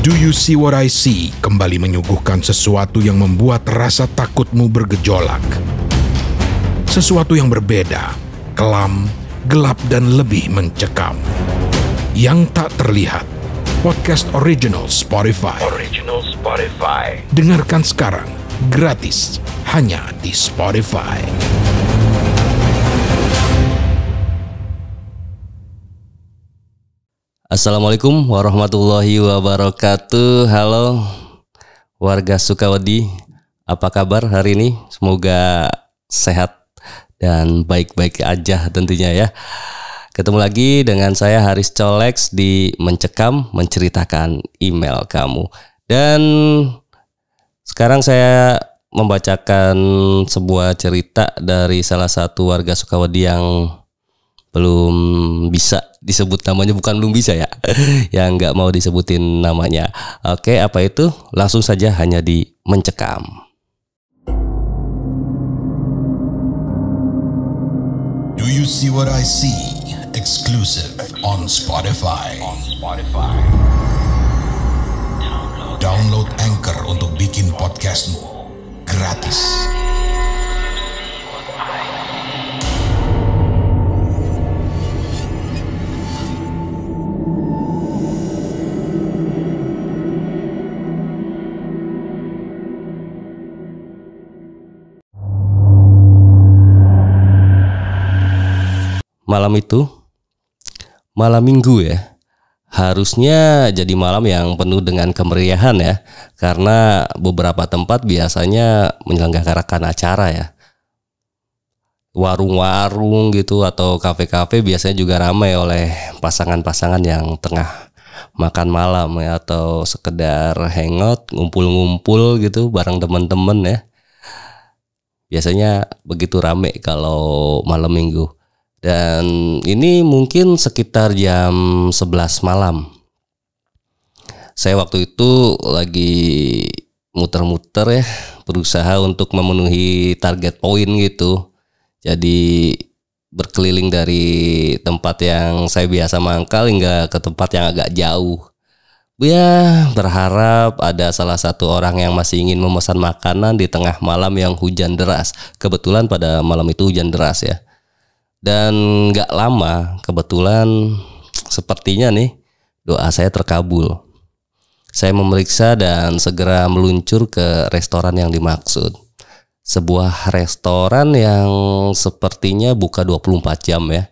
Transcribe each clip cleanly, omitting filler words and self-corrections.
Do You See What I See kembali menyuguhkan sesuatu yang membuat rasa takutmu bergejolak. Sesuatu yang berbeda, kelam, gelap dan lebih mencekam. Yang tak terlihat. Podcast Original Spotify. Dengarkan sekarang, gratis, hanya di Spotify. Assalamualaikum warahmatullahi wabarakatuh. Halo warga Sukawedi, apa kabar hari ini? Semoga sehat dan baik-baik aja tentunya ya. Ketemu lagi dengan saya Haris Colex di Mencekam, menceritakan email kamu. Dan sekarang saya membacakan sebuah cerita dari salah satu warga Sukawedi yang belum bisa disebut namanya, bukan belum bisa ya, yang nggak mau disebutin namanya. Oke, apa itu? Langsung saja hanya di Mencekam. Do You See What I See? Exclusive on Spotify. Download Anchor untuk bikin podcastmu gratis. Malam itu, malam minggu ya, harusnya jadi malam yang penuh dengan kemeriahan ya, karena beberapa tempat biasanya menyelenggarakan acara ya. Warung-warung gitu atau kafe-kafe biasanya juga ramai oleh pasangan-pasangan yang tengah makan malam ya, atau sekedar hangout, ngumpul-ngumpul gitu bareng teman-teman ya. Biasanya begitu ramai kalau malam minggu. Dan ini mungkin sekitar jam 11 malam. Saya waktu itu lagi muter-muter ya, berusaha untuk memenuhi target poin gitu. Jadi berkeliling dari tempat yang saya biasa mangkal hingga ke tempat yang agak jauh. Ya, berharap ada salah satu orang yang masih ingin memesan makanan di tengah malam yang hujan deras. Kebetulan pada malam itu hujan deras ya. Dan gak lama kebetulan sepertinya nih doa saya terkabul. Saya memeriksa dan segera meluncur ke restoran yang dimaksud. Sebuah restoran yang sepertinya buka 24 jam ya.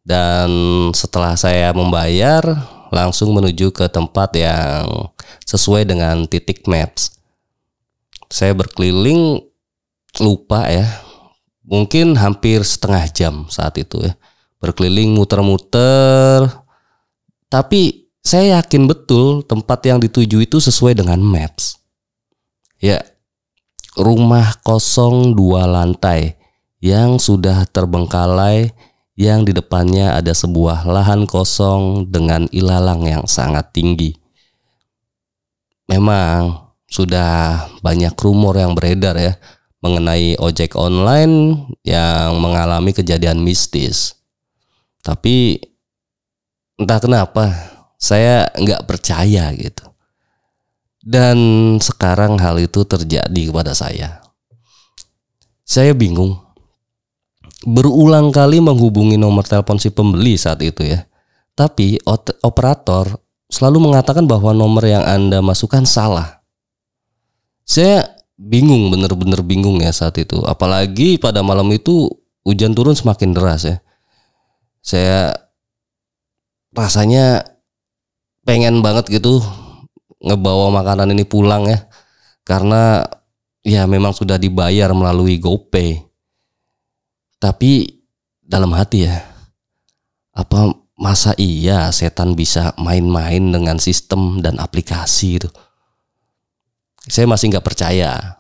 Dan setelah saya membayar, langsung menuju ke tempat yang sesuai dengan titik maps. Saya berkeliling, lupa ya, mungkin hampir setengah jam saat itu ya. Berkeliling muter-muter. Tapi saya yakin betul tempat yang dituju itu sesuai dengan maps. Ya, rumah kosong 2 lantai yang sudah terbengkalai, yang di depannya ada sebuah lahan kosong dengan ilalang yang sangat tinggi. Memang sudah banyak rumor yang beredar ya mengenai ojek online yang mengalami kejadian mistis. Tapi entah kenapa saya nggak percaya gitu. Dan sekarang hal itu terjadi kepada saya. Saya bingung. Berulang kali menghubungi nomor telepon si pembeli saat itu ya. Tapi operator selalu mengatakan bahwa nomor yang Anda masukkan salah. Saya bingung, bener-bener bingung ya saat itu. Apalagi pada malam itu hujan turun semakin deras ya. Saya rasanya pengen banget gitu ngebawa makanan ini pulang ya. Karena ya memang sudah dibayar melalui GoPay. Tapi dalam hati ya, apa masa iya setan bisa main-main dengan sistem dan aplikasi itu? Saya masih nggak percaya.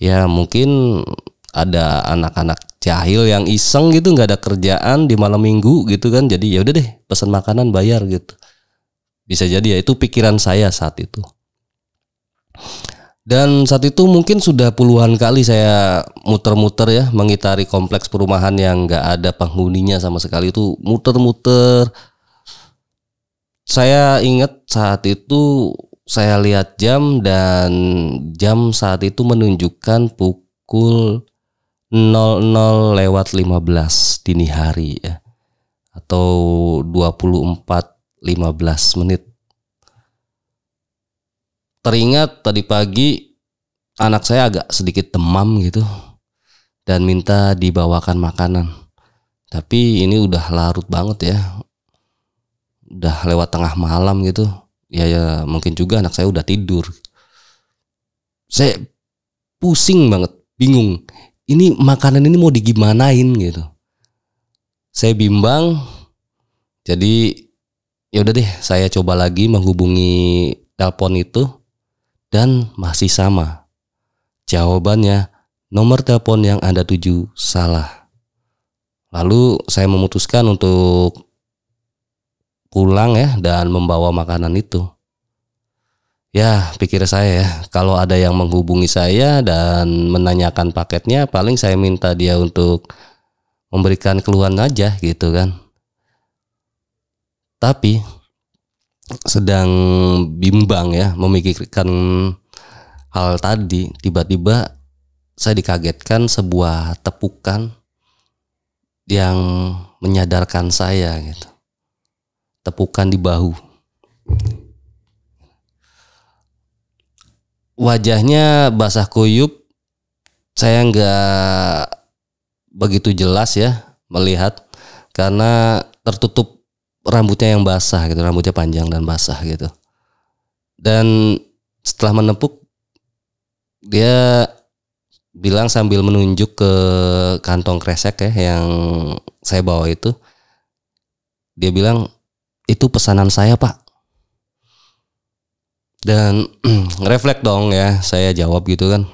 Ya mungkin ada anak-anak jahil yang iseng gitu, nggak ada kerjaan di malam minggu gitu kan. Jadi ya udah deh, pesan makanan bayar gitu. Bisa jadi ya, itu pikiran saya saat itu. Dan saat itu mungkin sudah puluhan kali saya muter-muter ya, mengitari kompleks perumahan yang nggak ada penghuninya sama sekali. Itu muter-muter saya ingat saat itu saya lihat jam dan jam saat itu menunjukkan pukul 00:15 dini hari ya, atau 24:15. Teringat tadi pagi anak saya agak sedikit demam gitu dan minta dibawakan makanan. Tapi ini udah larut banget ya, udah lewat tengah malam gitu. Ya mungkin juga anak saya udah tidur. Saya pusing banget, bingung. Ini makanan ini mau digimanain gitu. Saya bimbang. Jadi ya udah deh, saya coba lagi menghubungi telepon itu dan masih sama. Jawabannya, nomor telepon yang Anda tuju salah. Lalu saya memutuskan untuk pulang ya dan membawa makanan itu. Ya, pikir saya ya, kalau ada yang menghubungi saya dan menanyakan paketnya, paling saya minta dia untuk memberikan keluhan aja gitu kan. Tapi sedang bimbang ya memikirkan hal tadi, tiba-tiba saya dikagetkan sebuah tepukan yang menyadarkan saya gitu. Tepukan di bahu. Wajahnya basah kuyup, saya nggak begitu jelas ya melihat karena tertutup rambutnya yang basah gitu, rambutnya panjang dan basah gitu. Dan setelah menepuk, dia bilang sambil menunjuk ke kantong kresek ya yang saya bawa itu. Dia bilang, itu pesanan saya Pak. Dan refleks dong ya, saya jawab gitu kan.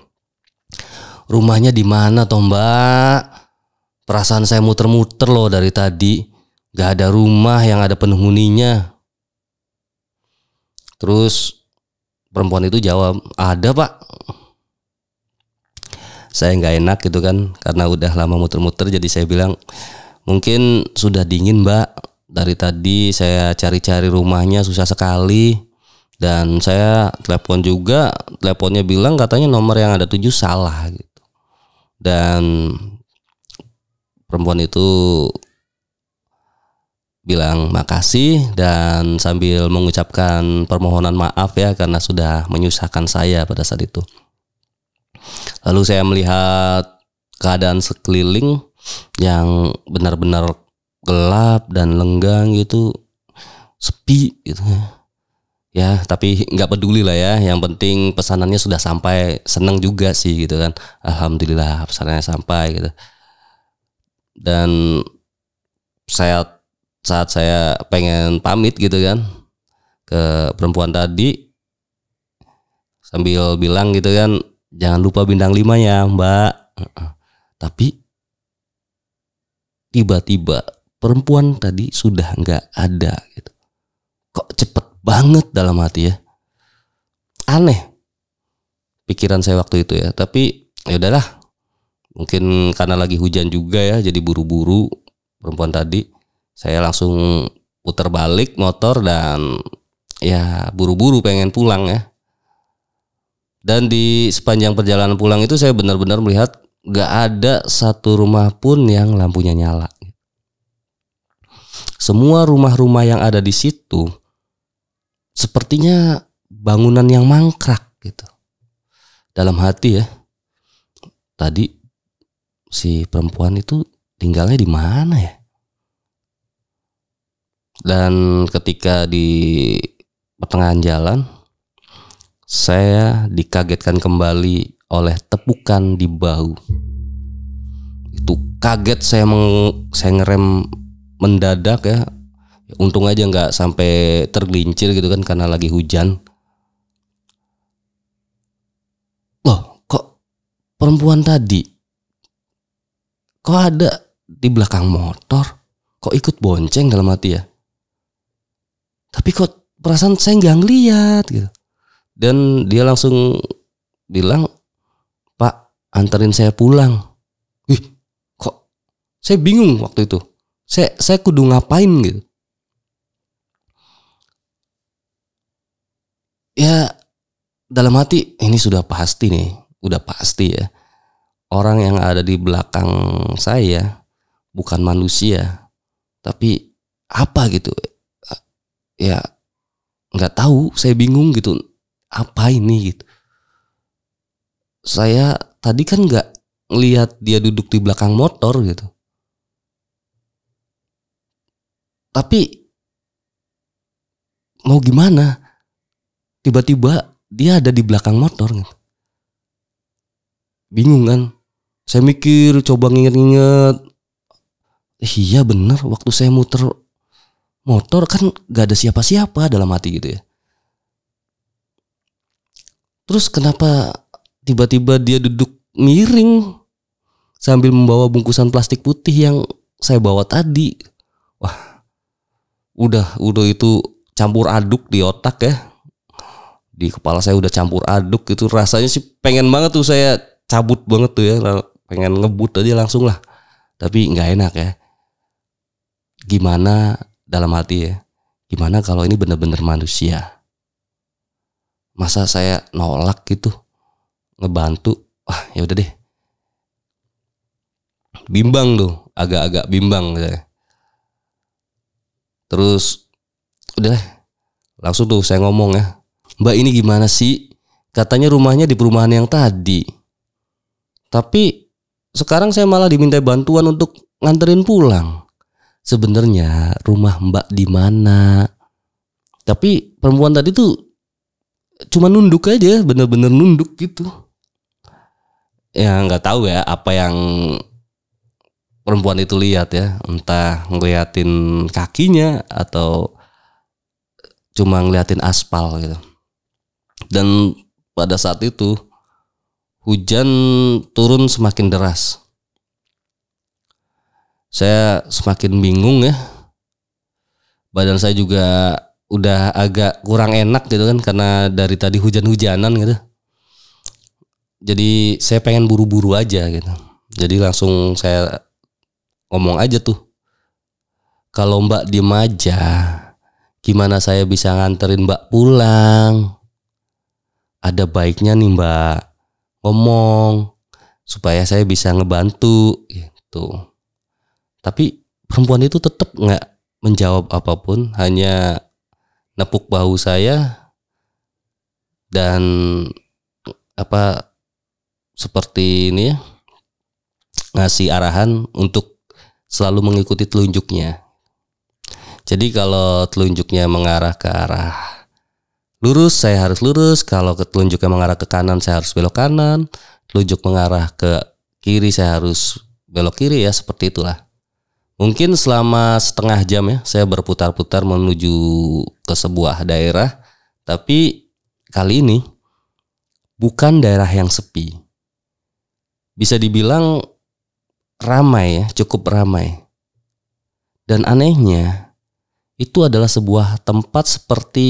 Rumahnya di mana toh Mbak? Perasaan saya muter-muter loh dari tadi. Gak ada rumah yang ada penghuninya. Terus perempuan itu jawab, ada Pak. Saya gak enak gitu kan, karena udah lama muter-muter. Jadi saya bilang, mungkin sudah dingin Mbak. Dari tadi saya cari-cari rumahnya susah sekali. Dan saya telepon juga, teleponnya bilang katanya nomor yang ada tuju salah gitu. Dan perempuan itu bilang makasih dan sambil mengucapkan permohonan maaf ya karena sudah menyusahkan saya pada saat itu. Lalu saya melihat keadaan sekeliling yang benar-benar gelap dan lenggang gitu, sepi gitu ya. Ya tapi nggak peduli lah ya, yang penting pesanannya sudah sampai. Seneng juga sih gitu kan, alhamdulillah pesanannya sampai gitu. Dan saat saya pengen pamit gitu kan ke perempuan tadi, sambil bilang gitu kan, jangan lupa bintang 5 ya Mbak. Tapi tiba-tiba perempuan tadi sudah nggak ada gitu. Kok cepet banget dalam hati ya. Aneh pikiran saya waktu itu ya. Tapi ya udahlah. Mungkin karena lagi hujan juga ya, jadi buru-buru perempuan tadi. Saya langsung putar balik motor dan ya buru-buru pengen pulang ya. Dan di sepanjang perjalanan pulang itu saya benar-benar melihat gak ada satu rumah pun yang lampunya nyala. Semua rumah-rumah yang ada di situ sepertinya bangunan yang mangkrak gitu. Dalam hati ya, tadi si perempuan itu tinggalnya di mana ya? Dan ketika di pertengahan jalan, saya dikagetkan kembali oleh tepukan di bahu. Itu kaget saya ngerem mendadak ya. Untung aja nggak sampai tergelincir gitu kan karena lagi hujan. Loh, kok perempuan tadi kok ada di belakang motor? Kok ikut bonceng dalam hati ya? Tapi kok perasaan saya nggak ngeliat gitu. Dan dia langsung bilang, Pak, anterin saya pulang. Wih, kok saya bingung waktu itu. Saya kudu ngapain gitu. dalam hati ini sudah pasti nih, udah pasti ya. Orang yang ada di belakang saya bukan manusia, tapi apa gitu. Ya nggak tahu, saya bingung gitu. Apa ini gitu. Saya tadi kan nggak ngelihat dia duduk di belakang motor gitu. Tapi mau gimana? Tiba-tiba dia ada di belakang motor gitu. Bingung kan? Saya mikir, coba nginget-nginget. Iya bener, waktu saya muter motor kan gak ada siapa-siapa dalam hati gitu ya. Terus kenapa tiba-tiba dia duduk miring sambil membawa bungkusan plastik putih yang saya bawa tadi? Wah, udah itu campur aduk di otak ya. Di kepala saya udah campur aduk gitu. Rasanya sih pengen banget tuh saya cabut banget tuh ya. Pengen ngebut aja langsung lah. Tapi gak enak ya. Gimana dalam hati ya, gimana kalau ini benar-benar manusia? Masa saya nolak gitu ngebantu? Wah ya udah deh. Bimbang tuh, agak-agak bimbang saya. Terus udah langsung tuh saya ngomong ya, Mbak ini gimana sih? Katanya rumahnya di perumahan yang tadi. Tapi sekarang saya malah diminta bantuan untuk nganterin pulang. Sebenarnya rumah Mbak di mana? Tapi perempuan tadi tuh cuma nunduk aja, bener-bener nunduk gitu. Ya nggak tahu ya apa yang perempuan itu lihat ya, entah ngeliatin kakinya atau cuma ngeliatin aspal gitu. Dan pada saat itu hujan turun semakin deras. Saya semakin bingung ya. Badan saya juga udah agak kurang enak gitu kan, karena dari tadi hujan-hujanan gitu. Jadi saya pengen buru-buru aja gitu. Jadi langsung saya ngomong aja tuh, kalau Mbak diem aja, gimana saya bisa nganterin Mbak pulang? Ada baiknya nih Mbak ngomong supaya saya bisa ngebantu gitu. Tapi perempuan itu tetap nggak menjawab apapun, hanya nepuk bahu saya dan seperti ini ya, ngasih arahan untuk selalu mengikuti telunjuknya. Jadi kalau telunjuknya mengarah ke arah lurus, saya harus lurus. Kalau telunjuknya mengarah ke kanan, saya harus belok kanan. Telunjuk mengarah ke kiri, saya harus belok kiri ya, seperti itulah. Mungkin selama setengah jam ya, saya berputar-putar menuju ke sebuah daerah. Tapi kali ini bukan daerah yang sepi. Bisa dibilang ramai ya, cukup ramai. Dan anehnya, itu adalah sebuah tempat seperti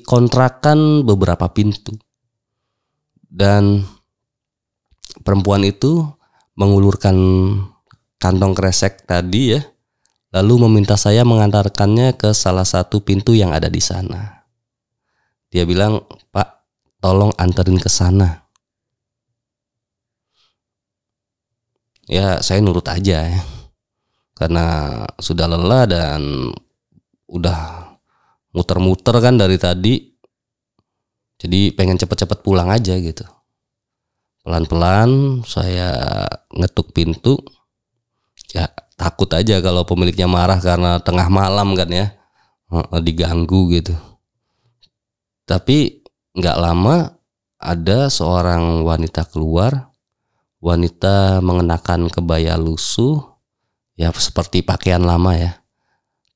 kontrakan beberapa pintu. Dan perempuan itu mengulurkan kantong kresek tadi ya, lalu meminta saya mengantarkannya ke salah satu pintu yang ada di sana. Dia bilang, Pak, tolong anterin ke sana. Ya saya nurut aja ya, karena sudah lelah dan udah muter-muter kan dari tadi. Jadi pengen cepet-cepet pulang aja gitu. Pelan-pelan saya ngetuk pintu. Ya takut aja kalau pemiliknya marah karena tengah malam kan ya, diganggu gitu. Tapi gak lama ada seorang wanita keluar. Wanita mengenakan kebaya lusuh, ya seperti pakaian lama ya.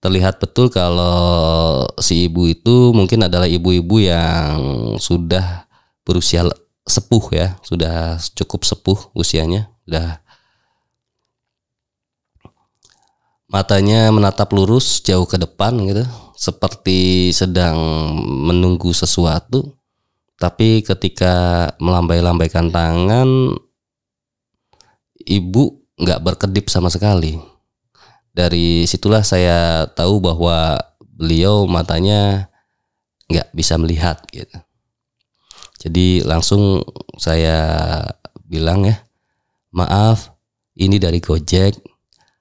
Terlihat betul kalau si ibu itu mungkin adalah ibu-ibu yang sudah berusia sepuh ya, sudah cukup sepuh usianya, sudah. Matanya menatap lurus jauh ke depan gitu, seperti sedang menunggu sesuatu. Tapi ketika melambai-lambaikan tangan, ibu nggak berkedip sama sekali. Dari situlah saya tahu bahwa beliau matanya nggak bisa melihat gitu. Jadi langsung saya bilang ya, maaf, ini dari Gojek,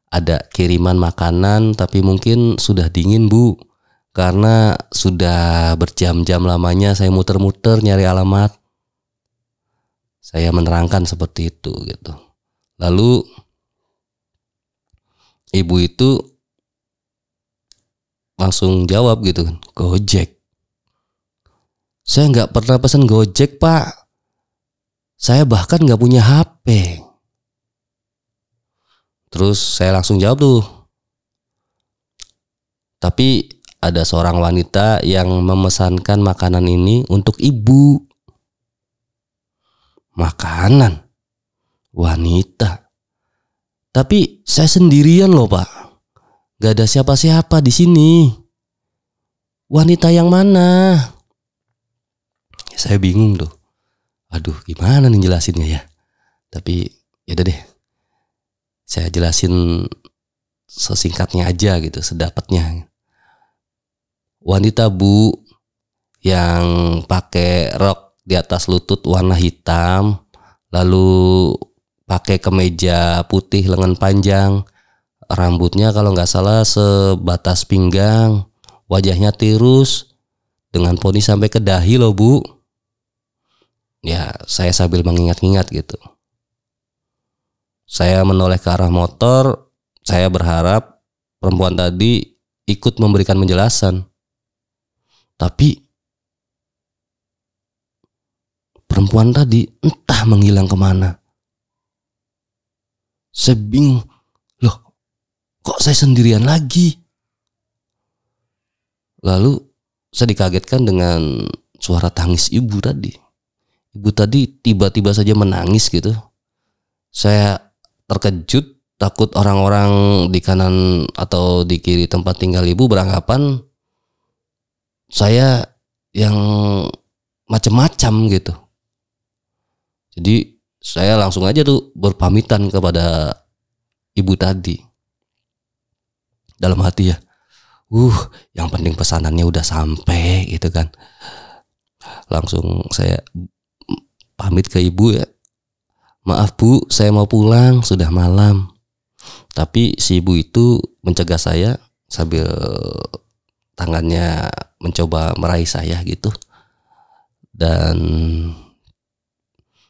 ada kiriman makanan tapi mungkin sudah dingin Bu, karena sudah berjam-jam lamanya saya muter-muter nyari alamat. Saya menerangkan seperti itu gitu. Lalu ibu itu langsung jawab gitu kan, Gojek. Saya nggak pernah pesan Gojek Pak. Saya bahkan nggak punya HP. Terus saya langsung jawab tuh. Tapi ada seorang wanita yang memesankan makanan ini untuk ibu. Makanan? Wanita? Tapi saya sendirian loh Pak. Gak ada siapa-siapa di sini. Wanita yang mana? Saya bingung tuh. Aduh, gimana nih jelasinnya ya? Tapi ya udah deh. Saya jelasin sesingkatnya aja gitu, sedapatnya. Wanita Bu yang pakai rok di atas lutut warna hitam, lalu pakai kemeja putih lengan panjang, rambutnya kalau nggak salah sebatas pinggang, wajahnya tirus dengan poni sampai ke dahi loh Bu. Ya, saya sambil mengingat-ingat gitu. Saya menoleh ke arah motor, saya berharap perempuan tadi ikut memberikan penjelasan. Tapi perempuan tadi entah menghilang kemana. Saya bingung, loh kok saya sendirian lagi? Lalu saya dikagetkan dengan suara tangis ibu tadi. Ibu tadi tiba-tiba saja menangis gitu. Saya terkejut, takut orang-orang di kanan atau di kiri tempat tinggal ibu beranggapan saya yang macam-macam gitu. Jadi saya langsung aja tuh berpamitan kepada ibu tadi. Dalam hati ya, yang penting pesanannya udah sampai gitu kan. Langsung saya pamit ke ibu ya. Maaf Bu, saya mau pulang, sudah malam. Tapi si ibu itu mencegah saya sambil tangannya mencoba meraih saya gitu. Dan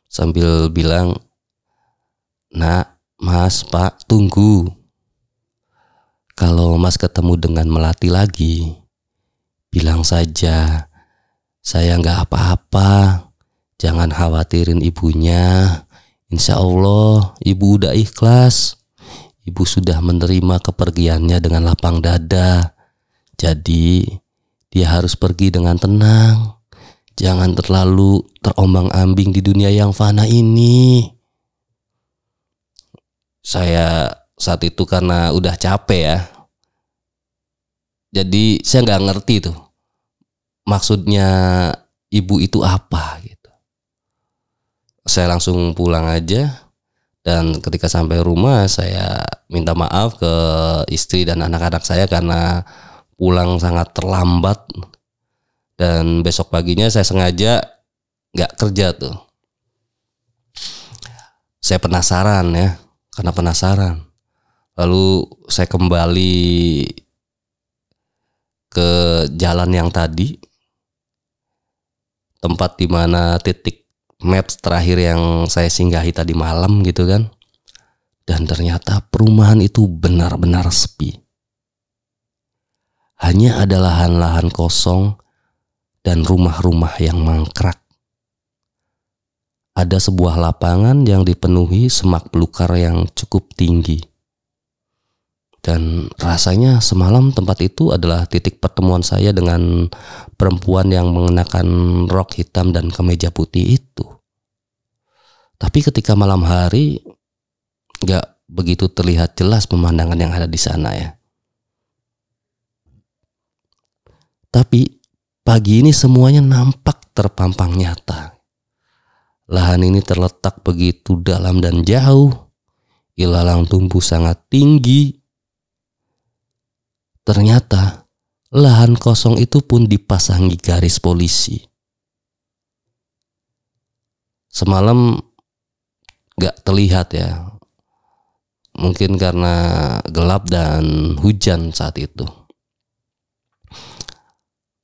sambil bilang, Nak, Mas, Pak, tunggu. Kalau Mas ketemu dengan Melati lagi, bilang saja, saya nggak apa-apa. Jangan khawatirin ibunya. Insya Allah ibu udah ikhlas. Ibu sudah menerima kepergiannya dengan lapang dada. Jadi dia harus pergi dengan tenang. Jangan terlalu terombang-ambing di dunia yang fana ini. Saya saat itu karena udah capek ya. Jadi saya nggak ngerti tuh maksudnya ibu itu apa gitu. Saya langsung pulang aja. Dan ketika sampai rumah saya minta maaf ke istri dan anak-anak saya karena pulang sangat terlambat. Dan besok paginya saya sengaja gak kerja tuh. Saya penasaran ya, karena penasaran. Lalu saya kembali ke jalan yang tadi, tempat dimana titik maps terakhir yang saya singgahi tadi malam gitu kan. Dan ternyata perumahan itu benar-benar sepi. Hanya ada lahan-lahan kosong dan rumah-rumah yang mangkrak. Ada sebuah lapangan yang dipenuhi semak belukar yang cukup tinggi. Dan rasanya semalam tempat itu adalah titik pertemuan saya dengan perempuan yang mengenakan rok hitam dan kemeja putih itu. Tapi ketika malam hari gak begitu terlihat jelas pemandangan yang ada di sana ya. Tapi pagi ini semuanya nampak terpampang nyata. Lahan ini terletak begitu dalam dan jauh. Ilalang tumbuh sangat tinggi. Ternyata lahan kosong itu pun dipasangi garis polisi. semalam gak terlihat ya. Mungkin karena gelap dan hujan saat itu.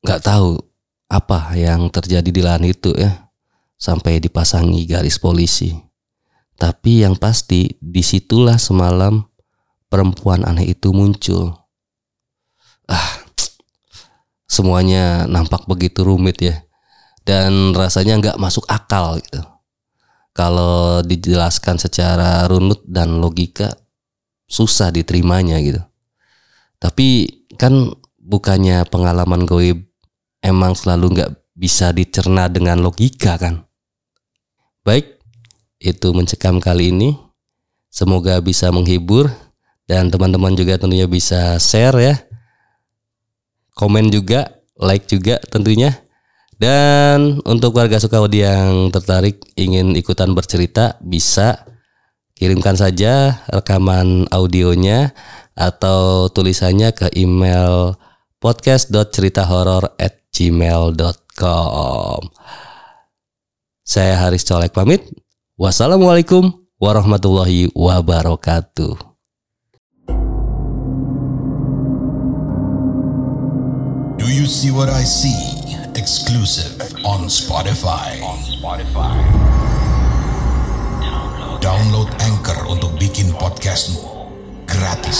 Gak tahu apa yang terjadi di lahan itu ya, sampai dipasangi garis polisi. Tapi yang pasti disitulah semalam perempuan aneh itu muncul. Semuanya nampak begitu rumit ya, dan rasanya gak masuk akal gitu. Kalau dijelaskan secara runut dan logika susah diterimanya gitu. Tapi kan bukannya pengalaman goib emang selalu gak bisa dicerna dengan logika kan. Baik, itu mencekam kali ini. Semoga bisa menghibur dan teman-teman juga tentunya bisa share ya. Komen juga, like juga tentunya. Dan untuk warga Sukawati yang tertarik ingin ikutan bercerita, bisa kirimkan saja rekaman audionya atau tulisannya ke email podcast.ceritahoror@gmail.com. Saya Haris Colek pamit. Wassalamualaikum warahmatullahi wabarakatuh. Do you see what I see? Exclusive on Spotify. Download Anchor untuk bikin podcastmu gratis.